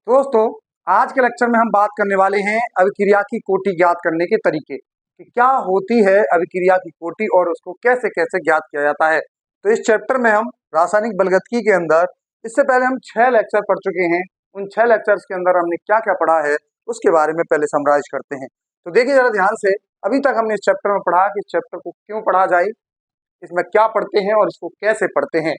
तो दोस्तों, आज के लेक्चर में हम बात करने वाले हैं अभिक्रिया की कोटि ज्ञात करने के तरीके कि क्या होती है अभिक्रिया की कोटि और उसको कैसे कैसे ज्ञात किया जाता है। तो इस चैप्टर में हम रासायनिक बलगतिकी के अंदर इससे पहले हम 6 लेक्चर पढ़ चुके हैं। उन 6 लेक्चर्स के अंदर हमने क्या क्या पढ़ा है उसके बारे में पहले समराइज करते हैं। तो देखिए जरा ध्यान से, अभी तक हमने इस चैप्टर में पढ़ा कि इस चैप्टर को क्यों पढ़ा जाए, इसमें क्या पढ़ते हैं और इसको कैसे पढ़ते हैं।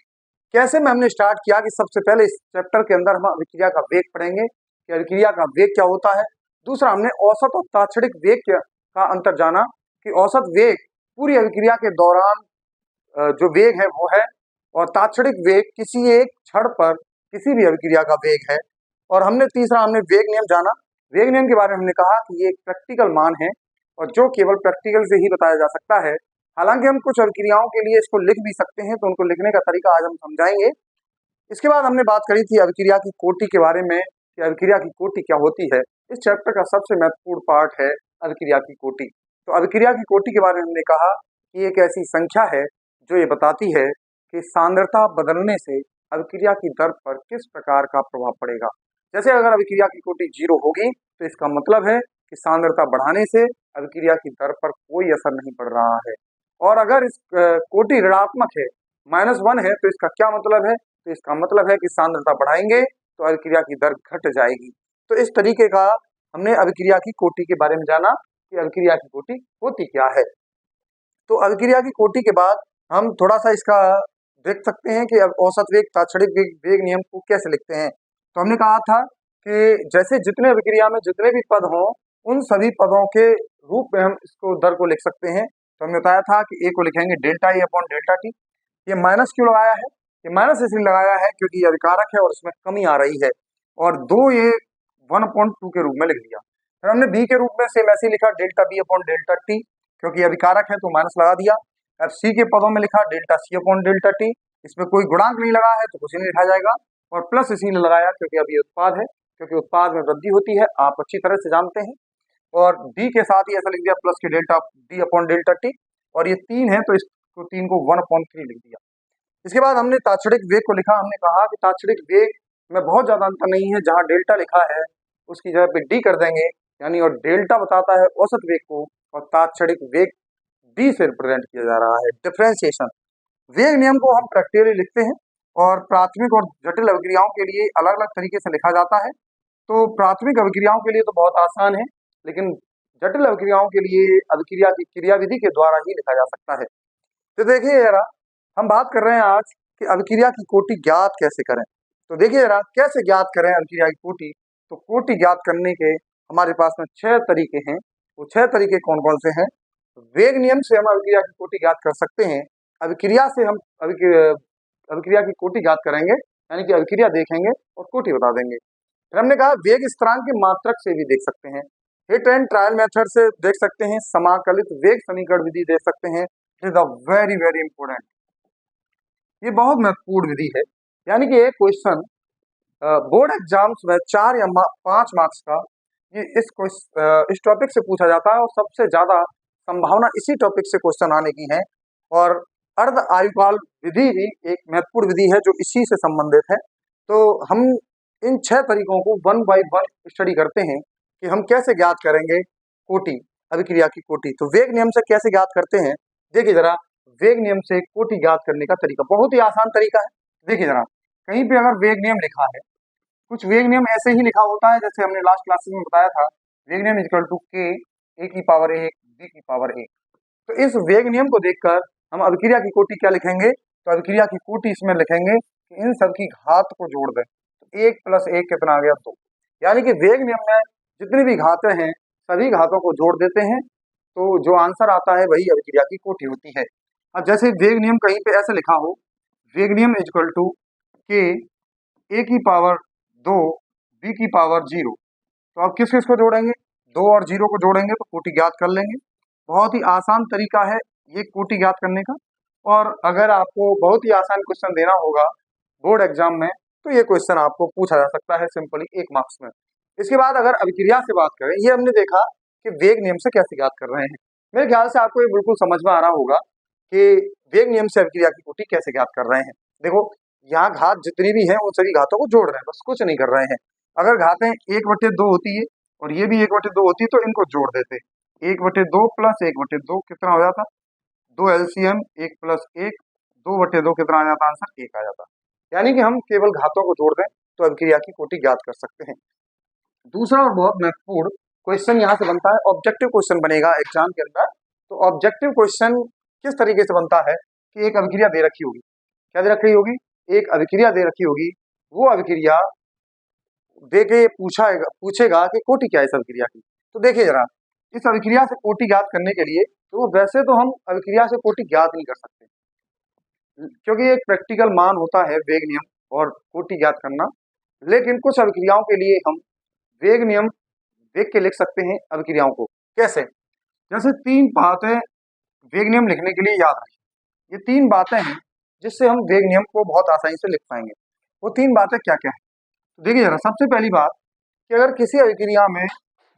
कैसे में हमने स्टार्ट किया कि सबसे पहले इस चैप्टर के अंदर हम अभिक्रिया का वेग पढ़ेंगे कि अभिक्रिया का वेग क्या होता है। दूसरा, हमने औसत और तात्क्षणिक वेग का अंतर जाना कि औसत वेग पूरी अभिक्रिया के दौरान जो वेग है वो है, और तात्क्षणिक वेग किसी एक क्षण पर किसी भी अभिक्रिया का वेग है। और हमने वेग नियम जाना। वेग नियम के बारे में हमने कहा कि ये एक प्रैक्टिकल मान है और जो केवल प्रैक्टिकल से ही बताया जा सकता है। हालांकि हम कुछ अभिक्रियाओं के लिए इसको लिख भी सकते हैं, तो उनको लिखने का तरीका आज हम समझाएंगे। इसके बाद हमने बात करी थी अभिक्रिया की कोटि के बारे में कि अभिक्रिया की कोटि क्या होती है। इस चैप्टर का सबसे महत्वपूर्ण पार्ट है अभिक्रिया की कोटि। तो अभिक्रिया की कोटि के बारे में हमने कहा कि एक ऐसी संख्या है जो ये बताती है कि सांद्रता बदलने से अभिक्रिया की दर पर किस प्रकार का प्रभाव पड़ेगा। जैसे अगर अभिक्रिया की कोटि 0 होगी तो इसका मतलब है कि सांद्रता बढ़ाने से अभिक्रिया की दर पर कोई असर नहीं पड़ रहा है। और अगर इस कोटि ऋणात्मक है, -1 है, तो इसका क्या मतलब है? तो इसका मतलब है कि सांद्रता बढ़ाएंगे तो अभिक्रिया की दर घट जाएगी। तो इस तरीके का हमने अभिक्रिया की कोटि के बारे में जाना कि अभिक्रिया की कोटि होती क्या है। तो अभिक्रिया की कोटि के बाद हम थोड़ा सा इसका देख सकते हैं कि अब औसत वेग तात्क्षणिक वेग नियम को कैसे लिखते हैं। तो हमने कहा था कि जैसे जितने अभिक्रिया में जितने भी पद हों, उन सभी पदों के रूप में हम इसको दर को लिख सकते हैं। तो हमने बताया था कि ए को लिखेंगे delta A upon delta T. ये माइनस क्यों लगाया है? ये माइनस इसलिए लगाया है क्योंकि ये अभिकारक है और इसमें कमी आ रही है। और 2 ये 1/2 के रूप में लिख दिया। फिर हमने बी के रूप में सेम ऐसे ही लिखा delta B upon delta T, क्योंकि अभिकारक है तो माइनस लगा दिया। अब सी के पदों में लिखा delta C upon delta T, इसमें कोई गुणांक नहीं लगा है तो कुछ नहीं लिखा जाएगा। और प्लस इसीलिए लगाया क्योंकि अब ये उत्पाद है, क्योंकि उत्पाद में वृद्धि होती है, आप अच्छी तरह से जानते हैं। और डी के साथ ही ऐसा लिख दिया प्लस के delta D upon delta T, और ये 3 है तो इसको 3 को 1/3 लिख दिया। इसके बाद हमने तात्क्षणिक वेग को लिखा। हमने कहा कि तात्क्षणिक वेग में बहुत ज्यादा अंतर नहीं है, जहां डेल्टा लिखा है उसकी जगह पे डी कर देंगे, यानी और डेल्टा बताता है औसत वेग को और तात्क्षणिक वेग डी से रिप्रेजेंट किया जा रहा है। डिफरेंशिएशन वेग नियम को हम प्रैक्टिकली लिखते हैं और प्राथमिक और जटिल अभिक्रियाओं के लिए अलग अलग तरीके से लिखा जाता है। तो प्राथमिक अभिक्रियाओं के लिए तो बहुत आसान है, लेकिन जटिल अभिक्रियाओं के लिए अभिक्रिया की क्रियाविधि के द्वारा ही लिखा जा सकता है। तो देखिए जरा, हम बात कर रहे हैं आज कि अभिक्रिया की कोटि ज्ञात कैसे करें। तो देखिए जरा, कैसे ज्ञात करें अभिक्रिया की कोटि। तो कोटि ज्ञात करने के हमारे पास में 6 तरीके हैं। वो 6 तरीके कौन कौन से हैं? वेग नियम से हम अभिक्रिया की कोटि ज्ञात कर सकते हैं। अभिक्रिया से हम अभिक्रिया की कोटि ज्ञात करेंगे, यानी कि अभिक्रिया देखेंगे और कोटि बता देंगे। फिर हमने कहा वेग स्थिरांक के मात्रक से भी देख सकते हैं, हिट एंड ट्रायल मेथड से देख सकते हैं, समाकलित वेग समीकरण विधि देख सकते हैं। It is a very very important, ये बहुत महत्वपूर्ण विधि है। यानी कि एक क्वेश्चन बोर्ड एग्जाम्स में 4 या 5 मार्क्स का ये इस टॉपिक से पूछा जाता है और सबसे ज्यादा संभावना इसी टॉपिक से क्वेश्चन आने की है। और अर्ध आयुकाल विधि भी एक महत्वपूर्ण विधि है जो इसी से संबंधित है। तो हम इन 6 तरीकों को 1 बाय 1 स्टडी करते हैं कि हम कैसे ज्ञात करेंगे कोटि, अभिक्रिया की कोटि। तो वेग नियम से कैसे ज्ञात करते हैं, देखिए जरा। वेग नियम से कोटि ज्ञात करने का तरीका बहुत ही आसान तरीका है। देखिए जरा, कहीं पे अगर वेग नियम लिखा है, कुछ वेग नियम ऐसे ही लिखा होता है जैसे हमने लास्ट क्लासेस में बताया था, वेग नियम इक्वल टू के ए की पावर 1 बी की पावर 1। तो इस वेग नियम को देखकर हम अभिक्रिया की कोटि क्या लिखेंगे? तो अभिक्रिया की कोटि इसमें लिखेंगे कि इन सब की घात को जोड़ दें। तो 1 + 1 कितना आ गया? 2। यानी कि वेग नियम में जितनी भी घातें हैं सभी घातों को जोड़ देते हैं, तो जो आंसर आता है वही अभिक्रिया की कोटि होती है। अब जैसे वेग नियम कहीं पे ऐसे लिखा हो, वेग नियम इक्वल टू के ए की पावर 2 बी की पावर 0, तो आप किस किस को जोड़ेंगे? 2 और 0 को जोड़ेंगे तो कोटि ज्ञात कर लेंगे। बहुत ही आसान तरीका है ये कोटि ज्ञात करने का। और अगर आपको बहुत ही आसान क्वेश्चन देना होगा बोर्ड एग्जाम में, तो ये क्वेश्चन आपको पूछा जा सकता है सिंपली 1 मार्क्स में। इसके बाद अगर अभिक्रिया से बात करें, ये हमने देखा कि वेग नियम से कैसे ज्ञात कर रहे हैं। मेरे ख्याल से आपको ये बिल्कुल समझ में आ रहा होगा कि वेग नियम से अभिक्रिया की कोटि कैसे ज्ञात कर रहे हैं। देखो, यहाँ घात जितनी भी है उन सभी घातों को जोड़ रहे हैं, बस कुछ नहीं कर रहे हैं। अगर घातें 1/2 होती है और ये भी 1/2 होती है तो इनको जोड़ देते, 1/2 प्लस 1/2 कितना हो जाता, 2 LCM 1 प्लस 1, 2/2 कितना आ जाता, आंसर 1 आ जाता। यानी कि हम केवल घातों को जोड़ दें तो अभिक्रिया की कोटि ज्ञात कर सकते हैं। दूसरा और बहुत महत्वपूर्ण क्वेश्चन यहाँ से बनता है, ऑब्जेक्टिव क्वेश्चन बनेगा एग्जाम के अंदर। तो ऑब्जेक्टिव क्वेश्चन किस तरीके से बनता है कि एक अभिक्रिया दे रखी होगी, क्या दे रखी होगी, एक अभिक्रिया दे रखी होगी, वो अभिक्रिया दे के पूछेगा कि कोटि क्या है इस अभिक्रिया की। तो देखिए जरा, इस अभिक्रिया से कोटि ज्ञात करने के लिए तो वैसे तो हम अभिक्रिया से कोटि ज्ञात नहीं कर सकते, क्योंकि एक प्रैक्टिकल मान होता है वेग नियम और कोटि ज्ञात करना। लेकिन कुछ अभिक्रियाओं के लिए हम वेग नियम देख के लिख सकते हैं अभिक्रियाओं को। कैसे, जैसे 3 बातें वेग नियम लिखने के लिए याद रखें, ये 3 बातें हैं जिससे हम वेग नियम को बहुत आसानी से लिख पाएंगे। वो 3 बातें क्या क्या है, तो देखिए जरा, सबसे पहली बात कि अगर किसी अभिक्रिया में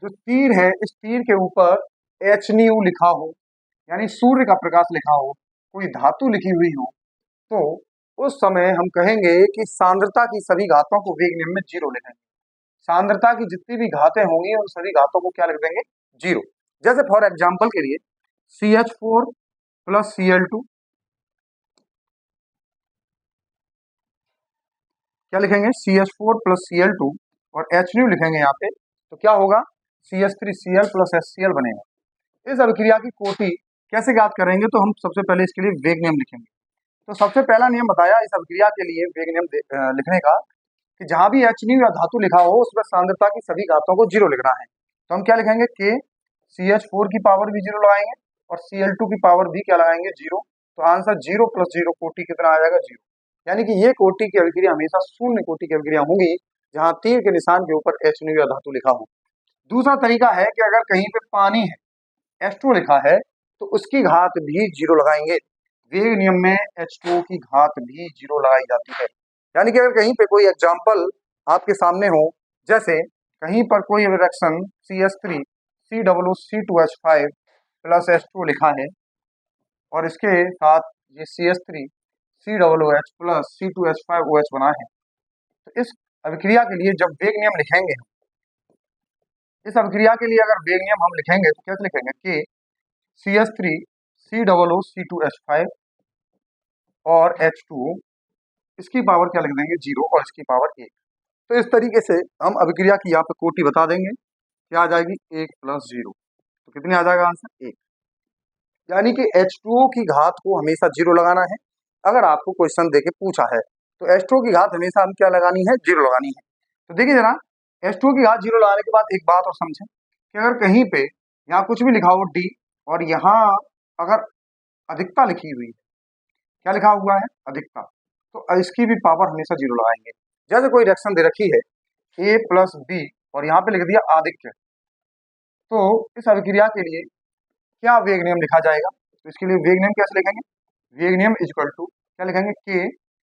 जो तीर है, इस तीर के ऊपर HNu लिखा हो, यानी सूर्य का प्रकाश लिखा हो, कोई धातु लिखी हुई हो, तो उस समय हम कहेंगे कि सांद्रता की सभी घातों को वेग नियम में 0 लिखेंगे। सांद्रता की जितनी भी घातें होंगी उन सभी घातों को क्या लिख देंगे, 0। जैसे फॉर एग्जाम्पल के लिए CH4 प्लस Cl2, क्या लिखेंगे, CH4 प्लस Cl2 और HNu लिखेंगे यहाँ पे, तो क्या होगा, CH3Cl प्लस HCl बनेगा। इस अभिक्रिया की कोटि कैसे ज्ञात करेंगे, तो हम सबसे पहले इसके लिए वेग नियम लिखेंगे। तो सबसे पहला नियम बताया इस अभिक्रिया के लिए वेग नियम लिखने का, कि जहां भी HNu या धातु लिखा हो उसमें सांद्रता की सभी घातों को 0 लिखना है। तो हम क्या लिखेंगे, K CH4 की पावर भी 0 लगाएंगे और Cl2 की पावर भी क्या लगाएंगे, 0। तो आंसर 0 प्लस 0 कोटि कितना आ जाएगा, 0। यानी कि ये कोटि की अभिक्रिया हमेशा शून्य कोटि की अभिक्रिया होंगी जहां तीर के निशान के ऊपर HNu या धातु लिखा हो। दूसरा तरीका है कि अगर कहीं पे पानी है, H2 लिखा है, तो उसकी घात भी 0 लगाएंगे। वेग नियम में H2 की घात भी 0 लगाई जाती है। यानी कि अगर कहीं पे कोई एग्जाम्पल आपके सामने हो, जैसे कहीं पर कोई reaction CH3 COO2H5 plus H2 लिखा है और इसके साथ ये CH3 COOH प्लस C2H5OH बना है, तो इस अभिक्रिया के लिए जब वेग नियम लिखेंगे, इस अभिक्रिया के लिए अगर वेग नियम हम लिखेंगे तो कैसे लिखेंगे, कि CH3 COOC2H5 और H2 इसकी पावर क्या लिख देंगे, 0 और इसकी पावर 1। तो इस तरीके से हम अभिक्रिया की यहाँ पे कोटि बता देंगे, क्या आ जाएगी, 1 प्लस 0। तो कितने आ जाएगा आंसर, 1। यानी कि H2O की घात को हमेशा 0 लगाना है। अगर आपको क्वेश्चन देके पूछा है तो H2O की घात हमेशा हम क्या लगानी है, 0 लगानी है। तो देखिए जरा, H2O की घात 0 लगाने के बाद एक बात और समझें कि अगर कहीं पे यहाँ कुछ भी लिखा हो D और यहाँ अगर अधिकता लिखी हुई है, क्या लिखा हुआ है, अधिकता, तो इसकी भी पावर हमेशा 0 लगाएंगे। जैसे कोई रिएक्शन दे रखी है A प्लस B और यहाँ पे लिख दिया आधिक्य, तो इस अभिक्रिया के लिए क्या वेग नियम लिखा जाएगा, तो इसके लिए वेग नियम कैसे लिखेंगे, वेग नियम इक्वल टू क्या लिखेंगे, के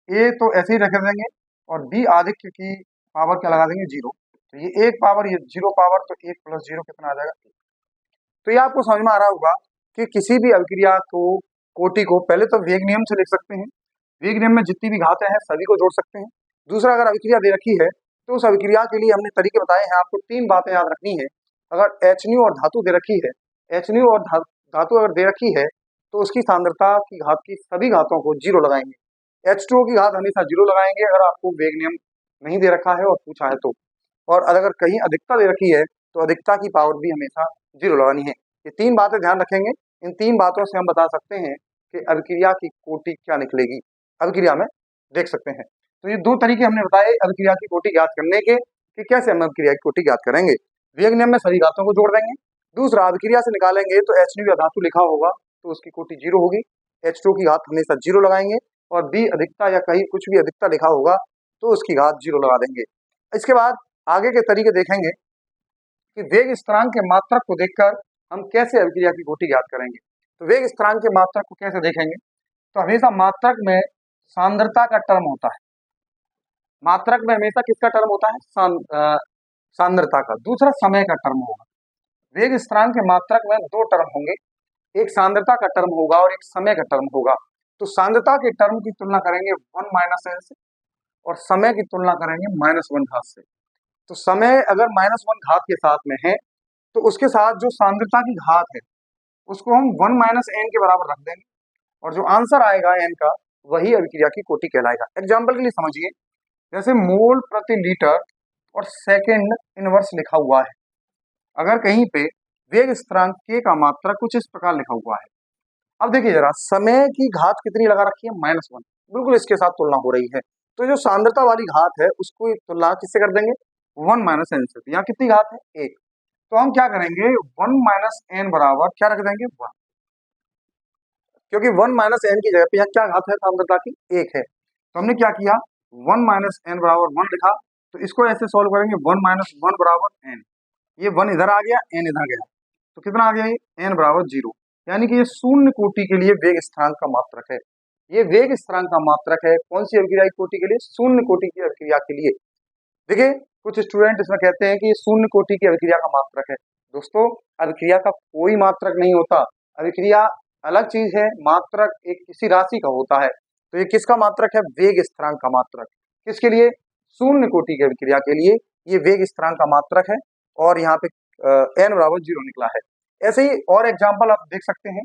ए तो ऐसे ही रख देंगे और बी आधिक्य की पावर क्या लगा देंगे, 0। तो ये 1 पावर, ये 0 पावर, तो 1 प्लस 0 कितना आ जाएगा, 1। तो ये आपको समझ में आ रहा होगा कि किसी भी अभिक्रिया को कोटि को पहले तो वेग नियम से लिख सकते हैं, वेग नियम में जितनी भी घातें हैं सभी को जोड़ सकते हैं। दूसरा, अगर अभिक्रिया दे रखी है तो उस अभिक्रिया के लिए हमने तरीके बताए हैं, आपको 3 बातें याद रखनी है। अगर HNu और धातु दे रखी है, HNu और धातु अगर दे रखी है तो उसकी सांद्रता की घात की सभी घातों को 0 लगाएंगे। H2O की घात हमेशा 0 लगाएंगे अगर आपको वेग नियम नहीं दे रखा है और पूछा है तो। और अगर कहीं अधिकता दे रखी है तो अधिकता की पावर भी हमेशा 0 लगानी है। ये 3 बातें ध्यान रखेंगे। इन 3 बातों से हम बता सकते हैं कि अभिक्रिया की कोटि क्या निकलेगी, अभिक्रिया में देख सकते हैं। तो ये 2 तरीके हमने बताए अभिक्रिया की कोटि ज्ञात करने के, कि कैसे हम अभिक्रिया की कोटि ज्ञात करेंगे। वेग नियम में सभी घातों को जोड़ देंगे। दूसरा, अभिक्रिया से निकालेंगे तो HNu या धातु लिखा होगा तो उसकी कोटि 0 होगी, H2 की घात हमेशा 0 लगाएंगे और B अधिकता या कहीं कुछ भी अधिकता लिखा होगा तो उसकी घात 0 लगा देंगे। इसके बाद आगे के तरीके देखेंगे कि वेग स्थिरांक के मात्रक को देखकर हम कैसे अभिक्रिया की कोटि ज्ञात करेंगे। तो वेग स्थिरांक के मात्रक को कैसे देखेंगे, तो हमेशा मात्रक में सांद्रता का टर्म होता है, मात्रक में हमेशा किसका टर्म होता है, सांद्रता का। दूसरा, समय का टर्म होगा। वेग स्थिरांक के मात्रक में 2 टर्म होंगे, एक सांद्रता का टर्म होगा और एक समय का टर्म होगा। तो सांद्रता के टर्म की तुलना करेंगे 1 - n से और समय की तुलना करेंगे -1 घात से। तो समय अगर -1 घात के साथ में है तो उसके साथ जो सांद्रता की घात है उसको हम 1 - n के बराबर रख देंगे और जो आंसर आएगा n का वही अभिक्रिया की कोटि कहलाएगा। एग्जाम्पल के लिए समझिए, जैसे मोल प्रति लीटर और सेकंड इनवर्स लिखा हुआ है। अगर कहीं पे वेग स्थिरांक k का मात्रक कुछ इस प्रकार लिखा हुआ है। अब देखिए जरा, समय की घात कितनी लगा रखी है? -1। बिल्कुल इसके साथ तुलना हो रही है, तो जो सांद्रता वाली घात है उसको तुलना किससे कर देंगे? 1 - n से। यहाँ कितनी घात है? 1। तो हम क्या करेंगे? 1 - n बराबर क्या रख देंगे? 1, क्योंकि 1 - n की जगह पे यहाँ क्या घात है सांद्रता की? 1 है। तो हमने क्या किया? 1 - n बराबर 1 लिखा। तो इसको ऐसे सॉल्व करेंगे, 1 - 1 बराबर n। ये 1 इधर आ गया, n इधर गया, तो कितना आ गया? ये n बराबर 0। यानी कि ये शून्य कोटि के लिए वेग स्थिरांक का मात्रक है। ये वेग स्थिरांक का मात्रक है कौन सी अभिक्रिया की कोटि के लिए? शून्य कोटि की अभिक्रिया के लिए। देखिए, कुछ स्टूडेंट इसमें कहते हैं कि ये शून्य कोटि की अभिक्रिया का मात्रक है। दोस्तों, अभिक्रिया का कोई मात्रक नहीं होता। अभिक्रिया अलग चीज है, मात्रक एक किसी राशि का होता है। तो ये किसका मात्रक है? वेग स्थिरांक का मात्रक। किसके लिए? शून्य कोटि की अभिक्रिया के लिए ये वेग स्थिरांक का मात्रक है। और यहाँ पे n बराबर 0 निकला है। ऐसे ही और एग्जाम्पल आप देख सकते हैं,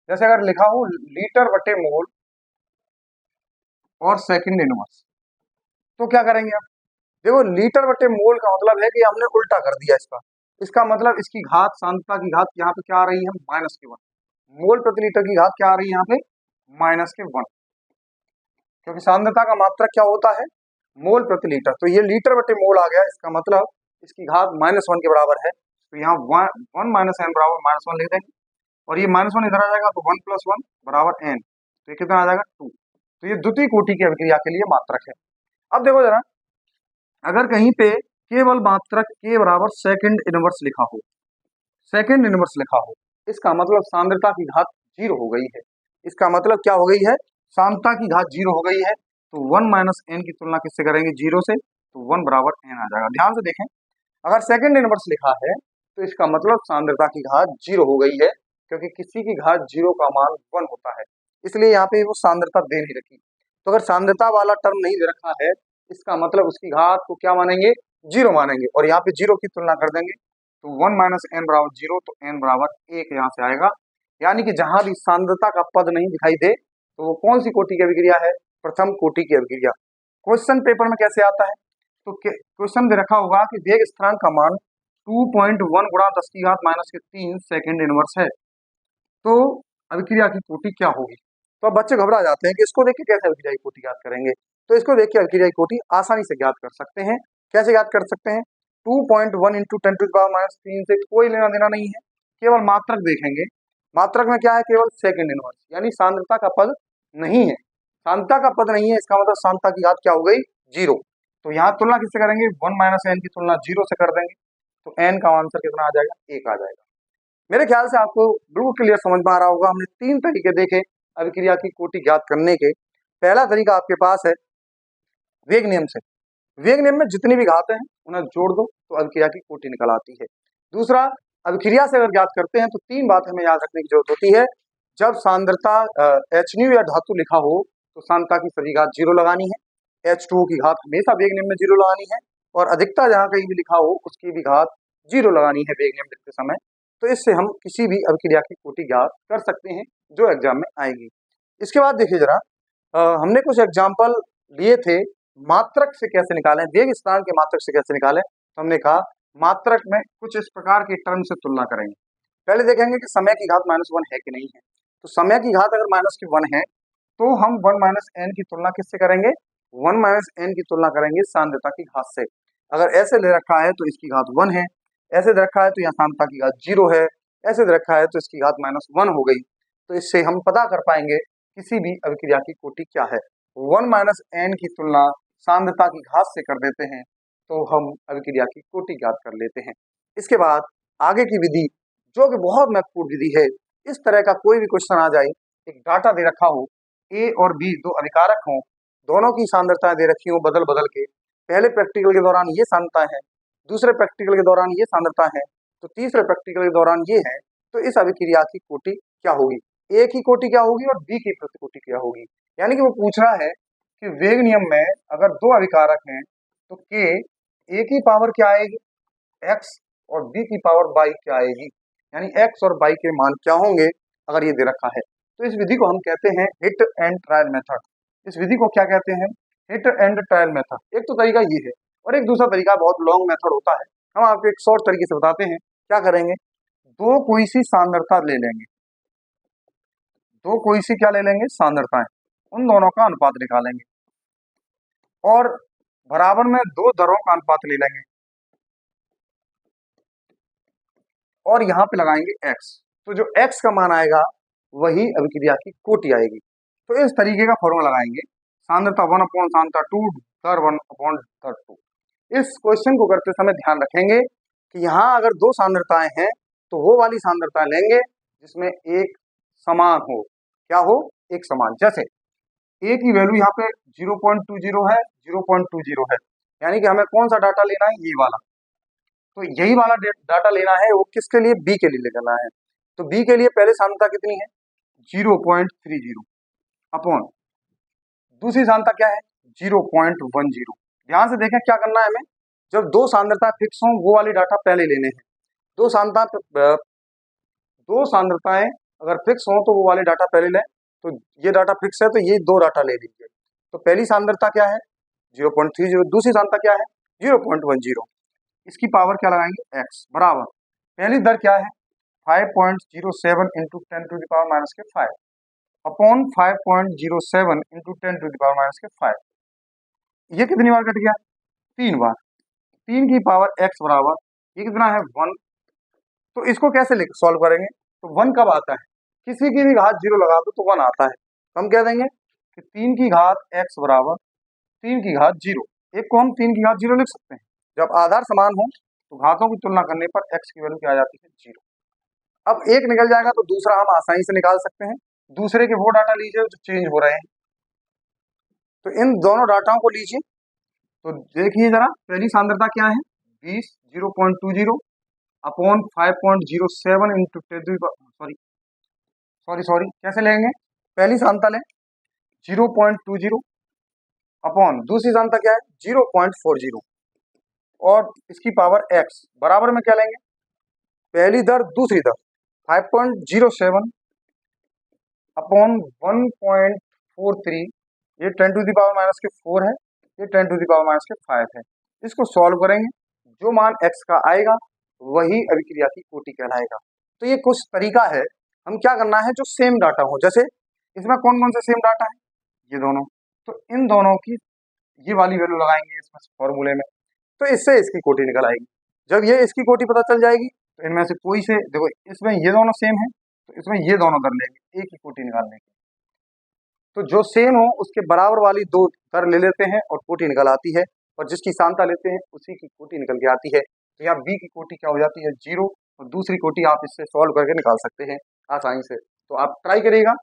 जैसे अगर लिखा हो लीटर बटे मोल और सेकंड इनवर्स, तो क्या करेंगे आप? देखो, लीटर बटे मोल का मतलब है कि हमने उल्टा कर दिया इसका। इसका मतलब इसकी घात, सांद्रता की घात यहाँ पे क्या आ रही है? -1। मोल प्रति लीटर की घात क्या आ रही है यहाँ पे? -1, क्योंकि सांद्रता का मात्रक क्या होता है? मोल प्रति लीटर। तो ये लीटर बटे मोल आ गया, इसका मतलब इसकी घात -1 के बराबर है। तो यहाँ 1 - n बराबर -1 लिख देंगे, और ये -1 इधर आ जाएगा, तो 1 + 1 बराबर n। तो ये कितना आ जाएगा? 2। तो ये द्वितीय कोटि की अभिक्रिया के लिए मात्रक है। अब देखो जरा, अगर कहीं पे केवल मात्रक k बराबर सेकंड इनवर्स लिखा हो, सेकंड इनवर्स लिखा हो, इसका मतलब सांद्रता की घात 0 हो गई है। इसका मतलब क्या हो गई है? सांद्रता की घात 0 हो गई है। तो 1 - n की तुलना किससे करेंगे? 0 से। तो 1 बराबर n आ जाएगा। ध्यान से देखें, अगर सेकंड इनवर्स लिखा है तो इसका मतलब सांद्रता की घात 0 हो गई है, क्योंकि किसी की घात 0 का मान 1 होता है, इसलिए यहाँ पे वो सांद्रता दे नहीं रखी। तो अगर सांद्रता वाला टर्म नहीं दे रखा है, इसका मतलब उसकी घात को क्या मानेंगे? 0 मानेंगे, और यहाँ पे 0 की तुलना कर देंगे। तो 1 - n बराबर 0, तो n बराबर 1 यहाँ से आएगा। यानी कि जहां भी सांद्रता का पद नहीं दिखाई दे तो वो कौन सी कोटि की अभिक्रिया है? प्रथम कोटि की अभिक्रिया। क्वेश्चन पेपर में कैसे आता है? तो क्वेश्चन दे रखा होगा कि वेग स्थिरांक का मान 2.1 × 10⁻³ सेकंड इनवर्स है, तो अभिक्रिया की कोटि क्या होगी? तो अब बच्चे घबरा जाते हैं कि इसको देख के कैसे अभिक्रिया की कोटि ज्ञात करेंगे। तो इसको देख के अभिक्रिया की कोटि आसानी से ज्ञात कर सकते हैं। कैसे ज्ञात कर सकते हैं? 2.1 × 10⁻³ से कोई लेना देना नहीं है, केवल मात्रक देखेंगे। मात्रक में क्या है? केवल सेकंड इनवर्स, यानी सांद्रता का पद नहीं है। सांद्रता का पद नहीं है, इसका मतलब सांद्रता की घात क्या हो गई? 0। तो यहाँ तुलना किससे करेंगे? 1 - n की तुलना 0 से कर देंगे, तो n का आंसर कितना आ जाएगा? 1 आ जाएगा। मेरे ख्याल से आपको बिल्कुल क्लियर समझ में आ रहा होगा। हमने 3 तरीके देखे अभिक्रिया की कोटि ज्ञात करने के। पहला तरीका आपके पास है वेग नियम से। वेग नियम में जितनी भी घातें हैं उन्हें जोड़ दो तो अभिक्रिया की कोटि निकल आती है। दूसरा, अभिक्रिया से अगर ज्ञात करते हैं तो 3 बातें हमें याद रखने की जरूरत होती है। जब सांद्रता Hν या धातु लिखा हो तो सांद्रता की सभी घात 0 लगानी है, H2O की घात हमेशा वेग नियम में 0 लगानी है, और अधिकता जहां कहीं भी लिखा हो उसकी भी घात 0 लगानी है वेग नियम लिखते समय। तो इससे हम किसी भी अभिक्रिया की कोटि ज्ञात कर सकते हैं जो एग्जाम में आएगी। इसके बाद देखिए जरा, हमने कुछ एग्जाम्पल लिए थे मात्रक से कैसे निकालें, वेग स्थिरांक के मात्रक से कैसे निकालें। तो हमने कहा मात्रक में कुछ इस प्रकार के टर्म से तुलना करेंगे। पहले देखेंगे कि समय की घात -1 है कि नहीं है। तो समय की घात अगर -1 है तो हम 1 - n की तुलना किससे करेंगे? 1 - n की तुलना करेंगे सांद्रता की घात से। अगर ऐसे दे रखा है तो इसकी घात 1 है, ऐसे दे रखा है तो यहाँ सांद्रता की घात 0 है, ऐसे दे रखा है तो इसकी घात -1 हो गई। तो इससे हम पता कर पाएंगे किसी भी अभिक्रिया की कोटि क्या है। 1 - n की तुलना सांद्रता की घात से कर देते हैं तो हम अभिक्रिया की कोटि ज्ञात कर लेते हैं। इसके बाद आगे की विधि, जो कि बहुत महत्वपूर्ण विधि है, इस तरह का कोई भी क्वेश्चन आ जाए, एक डाटा दे रखा हो, ए और बी दो अभिकारक हों, दोनों की सांद्रताएं दे रखी हो बदल बदल के, पहले प्रैक्टिकल के दौरान ये सांद्रता है, दूसरे प्रैक्टिकल के दौरान ये सांद्रता है, तो तीसरे प्रैक्टिकल के दौरान ये है, तो इस अभिक्रिया की कोटि क्या होगी? ए की कोटि क्या होगी और बी की प्रतिकोटि क्या होगी? यानी कि वो पूछ रहा है कि वेग नियम में अगर दो अभिकारक हैं तो के ए की पावर क्या आएगी, एक्स, और बी की पावर वाई क्या आएगी, यानी एक्स और वाई के मान क्या होंगे अगर ये दे रखा है। तो इस विधि को हम कहते हैं हिट एंड ट्रायल मेथड। इस विधि को क्या कहते हैं, हिट एंड ट्रायल मेथड। एक तो तरीका ये है, और एक दूसरा तरीका बहुत लॉन्ग मेथड होता है। हम आपको एक शॉर्ट तरीके से बताते हैं। क्या करेंगे, दो कोई सी सांद्रता ले लेंगे, दो कोई सी क्या ले लेंगे, सांद्रताएं, उन दोनों का अनुपात निकालेंगे और बराबर में दो दरों का अनुपात ले लेंगे और यहाँ पे लगाएंगे x। तो जो x का मान आएगा वही अभिक्रिया की कोटि आएगी। तो इस तरीके का फॉर्मूला लगाएंगे, सांद्रता 1 अपॉन सांद्रता 2 दर 1 अपॉन दर 2। इस क्वेश्चन को करते समय ध्यान रखेंगे कि यहाँ अगर दो सांद्रताएं हैं तो वो वाली सांद्रता लेंगे जिसमें एक समान हो। क्या हो, एक समान। जैसे a की वैल्यू यहाँ पे 0.20 है, 0.20 है, यानी कि हमें कौन सा डाटा लेना है, ये वाला। तो यही वाला डाटा लेना है, वो किसके लिए, बी के लिए लेना है। तो बी के लिए पहले सांद्रता कितनी है, 0.30 अपॉन दूसरी सांद्रता क्या है, 0.10। ध्यान से देखें क्या करना है हमें, जब दो सांद्रता फिक्स हों वो वाली डाटा पहले लेने हैं। दो सांद्रताएं अगर फिक्स हों तो वो वाले डाटा पहले लें। तो ये डाटा फिक्स है तो ये दो डाटा ले लीजिए। तो पहली सांद्रता क्या है, 0.30, दूसरी सांद्रता क्या है, 0.10। इसकी पावर क्या लगाएंगे, x बराबर पहली दर क्या है, 5.07 इंटू 10⁻⁵ अपॉन 5.07 इंटू 10⁻⁵। ये कितनी बार कट गया, 3 बार। 3 की पावर x बराबर ये कितना है, 1। तो इसको कैसे सॉल्व करेंगे, तो 1 कब आता है, किसी की भी घात 0 लगा दो तो 1 आता है। तो हम कह देंगे कि 3 की घात x बराबर 3 की घात 0। एक को हम 3 की घात 0 लिख सकते हैं। जब आधार समान हो तो घातों की तुलना करने पर x की वैल्यू क्या आ जाती है, 0। अब एक निकल जाएगा तो दूसरा हम आसानी से निकाल सकते हैं। दूसरे के वो डाटा लीजिए जो चेंज हो रहे हैं। तो इन दोनों डाटाओं को लीजिए। तो देखिए जरा, पहली सांद्रता क्या है, 20 0.20 अपॉन 5.07 इंटू सॉरी कैसे लेंगे, पहली सांद्रता लें 0.20 अपॉन दूसरी सांद्रता क्या है, 0.40 और इसकी पावर x बराबर में क्या लेंगे, पहली दर दूसरी दर 5.07 अपॉन 1.43। ये 10⁻⁴ है, ये 10⁻⁵ है। इसको सॉल्व करेंगे, जो मान x का आएगा वही अभिक्रिया की कोटि कहलाएगा। तो ये कुछ तरीका है। हम क्या करना है, जो सेम डाटा हो, जैसे इसमें कौन कौन से सेम डाटा है, ये दोनों, तो इन दोनों की ये वाली वैल्यू लगाएंगे इसमें फॉर्मूले में, तो इससे इसकी कोटि निकल आएगी। जब ये इसकी कोटि पता चल जाएगी तो इनमें से कोई से, देखो इसमें ये दोनों सेम है तो इसमें ये दोनों दर लेंगे एक ही कोटि निकालने की। तो जो सेम हो उसके बराबर वाली दो दर ले लेते हैं और कोटि निकल आती है, और जिसकी सांता लेते हैं उसी की कोटि निकल के आती है। तो यहाँ बी की कोटि क्या हो जाती है, 0, और दूसरी कोटि आप इससे सॉल्व करके निकाल सकते हैं आसानी से। तो आप ट्राई करिएगा,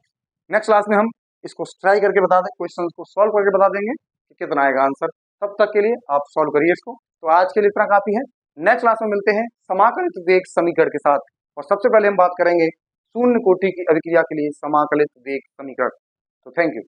नेक्स्ट क्लास में हम इसको ट्राई करके बता दें, क्वेश्चन को सॉल्व करके बता देंगे कि कितना आएगा आंसर। तब तक के लिए आप सॉल्व करिए इसको। तो आज के लिए इतना काफी है, नेक्स्ट क्लास में मिलते हैं समाकलित वेग समीकरण के साथ। और सबसे पहले हम बात करेंगे शून्य कोटि की अभिक्रिया के लिए समाकलित वेग समीकरण। तो थैंक यू।